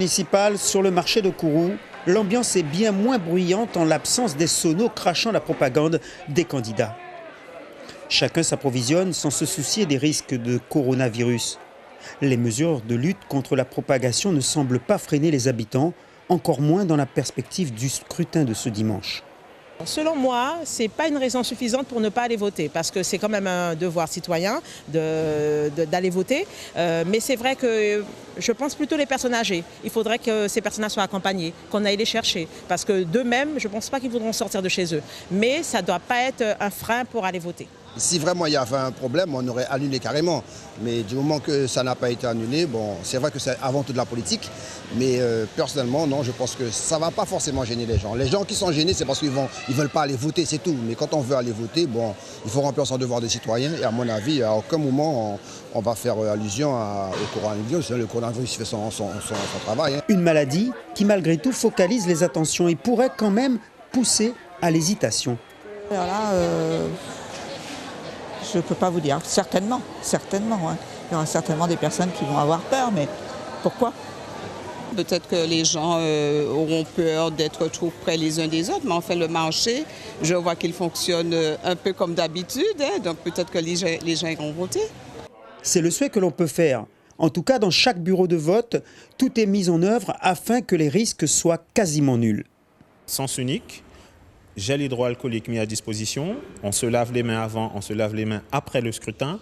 Municipal sur le marché de Kourou, l'ambiance est bien moins bruyante en l'absence des sonos crachant la propagande des candidats. Chacun s'approvisionne sans se soucier des risques de coronavirus. Les mesures de lutte contre la propagation ne semblent pas freiner les habitants, encore moins dans la perspective du scrutin de ce dimanche. Selon moi, ce n'est pas une raison suffisante pour ne pas aller voter, parce que c'est quand même un devoir citoyen d'aller voter. Mais c'est vrai que je pense plutôt les personnes âgées. Il faudrait que ces personnes soient accompagnées, qu'on aille les chercher, parce que d'eux-mêmes, je ne pense pas qu'ils voudront sortir de chez eux. Mais ça ne doit pas être un frein pour aller voter. Si vraiment il y avait un problème, on aurait annulé carrément. Mais du moment que ça n'a pas été annulé, bon, c'est vrai que c'est avant tout de la politique. Mais personnellement, non, je pense que ça ne va pas forcément gêner les gens. Les gens qui sont gênés, c'est parce qu'ils ne veulent pas aller voter, c'est tout. Mais quand on veut aller voter, bon, il faut remplir son devoir de citoyen. Et à mon avis, à aucun moment, on va faire allusion au coronavirus. Le coronavirus fait son travail. Une maladie qui, malgré tout, focalise les attentions et pourrait quand même pousser à l'hésitation. Alors là, je ne peux pas vous dire. Certainement. Ouais. Il y aura certainement des personnes qui vont avoir peur, mais pourquoi ? Peut-être que les gens auront peur d'être trop près les uns des autres, mais enfin le marché, je vois qu'il fonctionne un peu comme d'habitude, donc peut-être que les gens iront voter. C'est le souhait que l'on peut faire. En tout cas, dans chaque bureau de vote, tout est mis en œuvre afin que les risques soient quasiment nuls. Sens unique. Gel hydroalcoolique mis à disposition. On se lave les mains avant, on se lave les mains après le scrutin.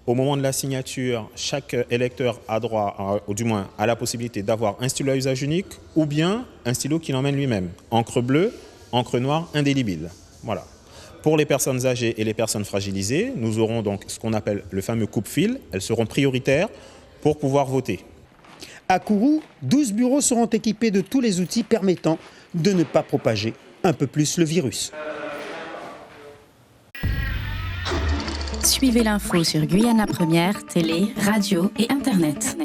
Au moment de la signature, chaque électeur a droit, ou du moins a la possibilité d'avoir un stylo à usage unique ou bien un stylo qu'il emmène lui-même. Encre bleue, encre noire, indélébile. Voilà. Pour les personnes âgées et les personnes fragilisées, nous aurons donc ce qu'on appelle le fameux coupe-fil. Elles seront prioritaires pour pouvoir voter. À Kourou, 12 bureaux seront équipés de tous les outils permettant de ne pas propager un peu plus le virus. Suivez l'info sur Guyana Première, télé, radio et Internet.